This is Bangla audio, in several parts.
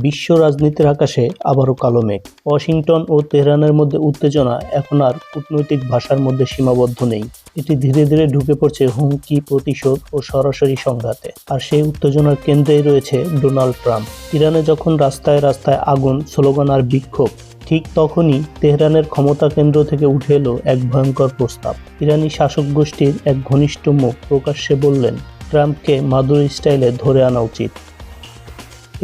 বিশ্ব রাজনীতির আকাশে আবারও কালো মেঘ। ওয়াশিংটন ও তেহরানের মধ্যে উত্তেজনা এখন আর কূটনৈতিক ভাষার মধ্যে সীমাবদ্ধ নেই। এটি ধীরে ধীরে ঢুকে পড়ছে হুমকি, প্রতিশোধ ও সরাসরি সংঘাতে। আর সেই উত্তেজনার কেন্দ্রেই রয়েছে ডোনাল্ড ট্রাম্প। ইরানে যখন রাস্তায় রাস্তায় আগুন, স্লোগান আর বিক্ষোভ, ঠিক তখনই তেহরানের ক্ষমতা কেন্দ্র থেকে উঠে এলো এক ভয়ঙ্কর প্রস্তাব। ইরানি শাসক গোষ্ঠীর এক ঘনিষ্ঠ মুখ প্রকাশ্যে বললেন, ট্রাম্পকে মাদুরো স্টাইলে ধরে আনা উচিত।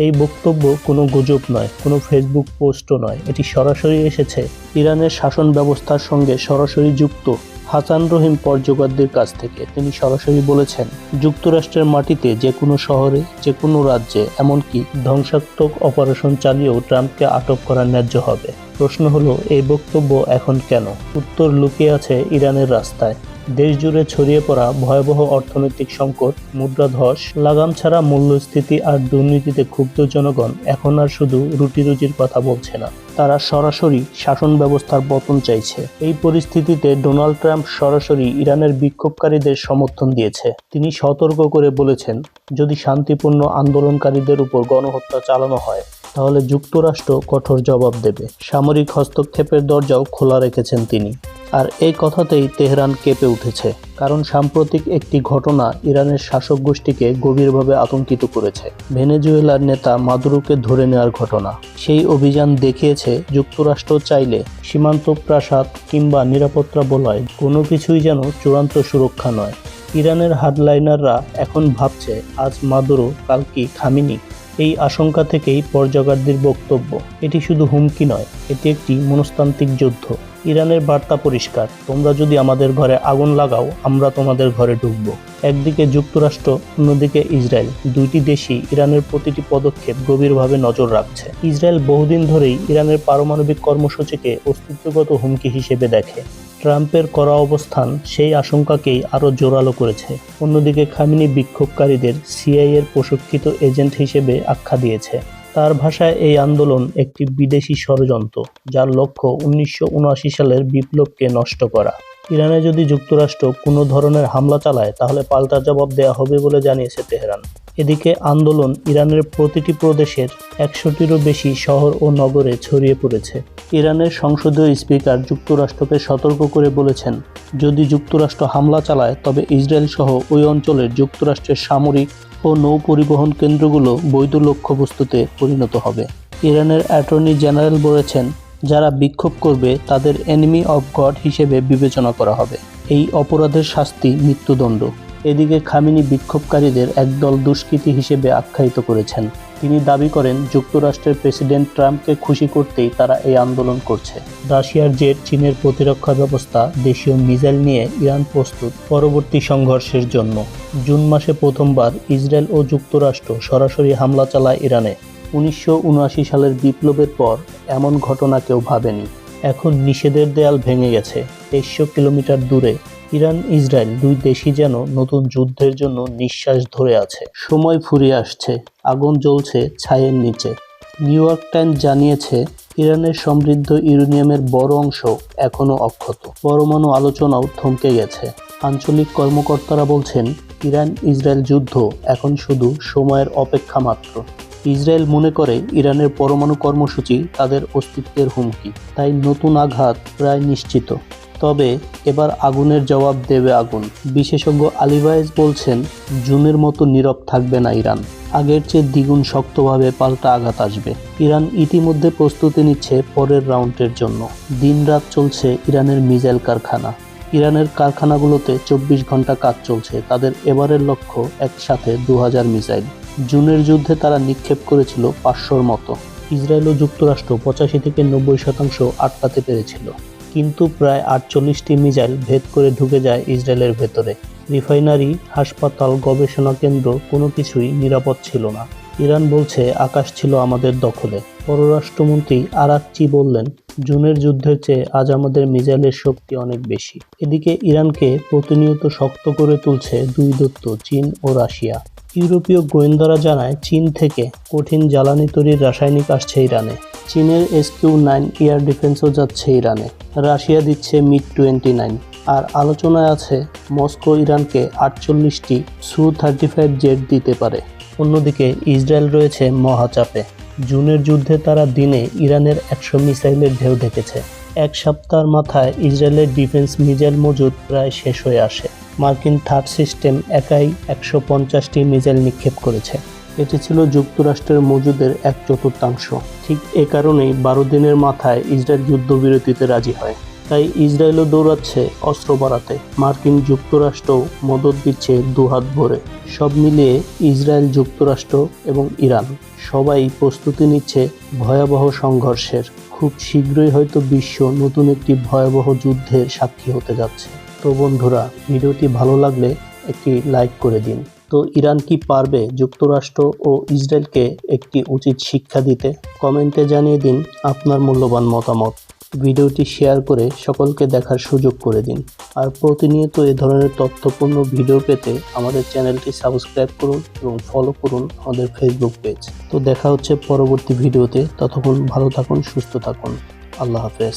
এই বক্তব্য কোনো গুজব নয়, কোনো ফেসবুক পোস্টও নয়, এটি সরাসরি এসেছে ইরানের শাসন ব্যবস্থার সঙ্গে সরাসরি যুক্ত হাসান রহিম পর্যটকদের কাছ থেকে। তিনি সরাসরি বলেছেন, যুক্তরাষ্ট্রের মাটিতে যে কোনো শহরে, যে কোনো রাজ্যে, এমনকি ধ্বংসাত্মক অপারেশন চালিয়েও ট্রাম্পকে আটক করা ন্যায্য হবে। প্রশ্ন হলো, এই বক্তব্য এখন কেন? উত্তর লুকিয়ে আছে ইরানের রাস্তায়। দেশ জুড়ে ছড়িয়ে পড়া ভয়াবহ অর্থনৈতিক সংকট, মুদ্রাধস, লাগাম ছাড়া মূল্যস্ফীতি আর দুর্নীতিতে ক্ষুব্ধ জনগণ এখন আর শুধু রুটিরুজির কথা বলছে না, তারা সরাসরি শাসন ব্যবস্থার পতন চাইছে। এই পরিস্থিতিতে ডোনাল্ড ট্রাম্প সরাসরি ইরানের বিক্ষোভকারীদের সমর্থন দিয়েছে। তিনি সতর্ক করে বলেছেন, যদি শান্তিপূর্ণ আন্দোলনকারীদের উপর গণহত্যা চালানো হয় তাহলে যুক্তরাষ্ট্র কঠোর জবাব দেবে। সামরিক হস্তক্ষেপের দরজাও খোলা রেখেছেন তিনি। আর এই কথাতেই তেহরান কেঁপে উঠেছে, কারণ সাম্প্রতিক একটি ঘটনা ইরানের শাসক গোষ্ঠীকে গভীরভাবে আতঙ্কিত করেছে। ভেনেজুয়েলার নেতা মাদুরোকে ধরে নেওয়ার ঘটনা। সেই অভিযান দেখিয়েছে যুক্তরাষ্ট্র চাইলে সীমান্ত প্রাসাদ কিংবা নিরাপত্তা বলয় কোনো কিছুই যেন চূড়ান্ত সুরক্ষা নয়। ইরানের হার্ডলাইনাররা এখন ভাবছে, আজ মাদুরো, কাল কি খামেনি। এই আশঙ্কা থেকেই পর্যটকদের বক্তব্য। এটি শুধু হুমকি নয়, এটি একটি মনস্তান্ত্রিক যুদ্ধ। ইরানের বার্তা পরিষ্কার, তোমরা যদি আমাদের ঘরে আগুন লাগাও, আমরা তোমাদের ঘরে ঢুকবো। একদিকে যুক্তরাষ্ট্র, অন্যদিকে ইসরায়েল, দুইটি দেশই ইরানের প্রতিটি পদক্ষেপ গভীরভাবে নজর রাখছে। ইসরায়েল বহুদিন ধরেই ইরানের পারমাণবিক কর্মসূচিকে অস্তিত্বগত হুমকি হিসেবে দেখে। ট্রাম্পের কড়া অবস্থান সেই আশঙ্কাকেই আরও জোরালো করেছে। অন্যদিকে খামেনি বিক্ষোভকারীদের সিআইএর প্রশিক্ষিত এজেন্ট হিসেবে আখ্যা দিয়েছে। তার ভাষায় এই আন্দোলন একটি বিদেশি ষড়যন্ত্র, যার লক্ষ্য 1979 সালের বিপ্লবকে নষ্ট করা। ইরানে যদি যুক্তরাষ্ট্র কোনো ধরনের হামলা চালায় তাহলে পাল্টা জবাব দেওয়া হবে বলে জানিয়েছে তেহরান। এদিকে আন্দোলন ইরানের প্রতিটি প্রদেশের 100টিরও বেশি শহর ও নগরে ছড়িয়ে পড়েছে। ইরানের সংসদীয় স্পিকার যুক্তরাষ্ট্রকে সতর্ক করে বলেছেন, যদি যুক্তরাষ্ট্র হামলা চালায় তবে ইসরায়েল সহ ওই অঞ্চলের যুক্তরাষ্ট্রের সামরিক ও নৌ পরিবহন কেন্দ্রগুলো বৈধ লক্ষ্যবস্তুতে পরিণত হবে। ইরানের অ্যাটর্নি জেনারেল বলেছেন, যারা বিক্ষোভ করবে তাদের এনিমি অফ গড হিসেবে বিবেচনা করা হবে। এই অপরাধের শাস্তি মৃত্যুদণ্ড। এদিকে খামেনি বিক্ষোভকারীদের একদল দুষ্কৃতী হিসেবে আখ্যায়িত করেছেন। তিনি দাবি করেন, যুক্তরাষ্ট্রের প্রেসিডেন্ট ট্রাম্পকে খুশি করতেই তারা এই আন্দোলন করছে। রাশিয়ার জেট, চীনের প্রতিরক্ষা ব্যবস্থা, দেশীয় মিসাইল নিয়ে ইরান প্রস্তুত পরবর্তী সংঘর্ষের জন্য। জুন মাসে প্রথমবার ইসরায়েল ও যুক্তরাষ্ট্র সরাসরি হামলা চালায় ইরানে। 1979 সালের বিপ্লবের পর এমন ঘটনা কেউ ভাবেনি। এখন নিষেধের দেয়াল ভেঙে গেছে। 2300 কিলোমিটার দূরে ইরান ইসরায়েল দুই দেশই যেন নতুন যুদ্ধের জন্য নিঃশ্বাস ধরে আছে। সময় ফুরিয়ে আসছে, আগুন জ্বলছে ছাইয়ের নিচে। নিউ ইয়র্ক টাইমস জানিয়েছে, ইরানের সমৃদ্ধ ইউরেনিয়ামের বড় অংশ এখনও অক্ষত। পরমাণু আলোচনাও থমকে গেছে। আঞ্চলিক কর্মকর্তারা বলছেন, ইরান ইসরায়েল যুদ্ধ এখন শুধু সময়ের অপেক্ষা মাত্র। ইসরায়েল মনে করে ইরানের পরমাণু কর্মসূচি তাদের অস্তিত্বের হুমকি, তাই নতুন আঘাত প্রায় নিশ্চিত। তবে এবার আগুনের জবাব দেবে আগুন। বিশেষজ্ঞ আলী ভায়েজ বলছেন, জুনের মতো নীরব থাকবে না ইরান। আগের চেয়ে দ্বিগুণ শক্তভাবে পাল্টা আঘাত আসবে। ইরান ইতিমধ্যে প্রস্তুতি নিচ্ছে পরের রাউন্ডের জন্য। দিনরাত চলছে ইরানের মিসাইল কারখানা। ইরানের কারখানাগুলোতে 24 ঘন্টা কাজ চলছে। তাদের এবারের লক্ষ্য একসাথে 2000 মিসাইল। জুনের যুদ্ধে তারা নিক্ষেপ করেছিল 500-র মতো। ইসরায়েল ও যুক্তরাষ্ট্র 85 থেকে 90% আটকাতে পেরেছিল, কিন্তু প্রায় 48টি মিসাইল ভেদ করে ঢুকে যায় ইসরায়েলের ভেতরে। রিফাইনারি, হাসপাতাল, গবেষণা কেন্দ্র, কোনো কিছুই নিরাপদ ছিল না। ইরান বলছে, আকাশ ছিল আমাদের দখলে। পররাষ্ট্রমন্ত্রী আরাকচি বললেন, জুনের যুদ্ধের চেয়ে আজ আমাদের মিসাইলের শক্তি অনেক বেশি। এদিকে ইরানকে প্রতিনিয়ত শক্ত করে তুলছে দুই দৈত্য, চীন ও রাশিয়া। ইউরোপীয় গোয়েন্দারা জানায়, চীন থেকে কঠিন জ্বালানি তৈরির রাসায়নিক আসছে ইরানে। চীনের SQ-9 এয়ার ডিফেন্সও যাচ্ছে ইরানে। রাশিয়া দিচ্ছে MiG-29। আর আলোচনায় আছে মস্কো ইরানকে 48টি Su-35 জেট দিতে পারে। অন্যদিকে ইসরায়েল রয়েছে মহাচাপে। জুনের যুদ্ধে তারা দিনে ইরানের 100 মিসাইলের ঢেউ দেখেছে। এক সপ্তাহের মাথায় ইসরায়েলের ডিফেন্স মিসাইল মজুদ প্রায় শেষ হয়ে আসে। মার্কিন থার্ড সিস্টেম একাই 150টি মিসাইল নিক্ষেপ করেছে। এটি ছিল যুক্তরাষ্ট্রের মজুদের 1/4। ঠিক এ কারণেই 12 দিনের মাথায় ইসরায়েল যুদ্ধবিরতিতে রাজি হয়। তাই ইসরায়েলও দৌড়াচ্ছে অস্ত্র বাড়াতে, মার্কিন যুক্তরাষ্ট্রও মদদ দিচ্ছে দুহাত ভরে। সব মিলিয়ে ইসরায়েল, যুক্তরাষ্ট্র এবং ইরান সবাই প্রস্তুতি নিচ্ছে ভয়াবহ সংঘর্ষের। খুব শীঘ্রই হয়তো বিশ্ব নতুন একটি ভয়াবহ যুদ্ধের সাক্ষী হতে যাচ্ছে। তো বন্ধুরা, ভিডিওটি ভালো লাগলে একটি লাইক করে দিন। তো ইরান কি পারবে যুক্তরাষ্ট্র ও ইসরায়েলকে একটি উচিত শিক্ষা দিতে? কমেন্টে জানিয়ে দিন আপনার মূল্যবান মতামত। ভিডিওটি শেয়ার করে সকলকে দেখার সুযোগ করে দিন। আর প্রতিনিয়ত এ ধরনের তথ্যপূর্ণ ভিডিও পেতে আমাদের চ্যানেলটি সাবস্ক্রাইব করুন এবং ফলো করুন আমাদের ফেসবুক পেজ। তো দেখা হচ্ছে পরবর্তী ভিডিওতে। ততক্ষণ ভালো থাকুন, সুস্থ থাকুন। আল্লাহ হাফেজ।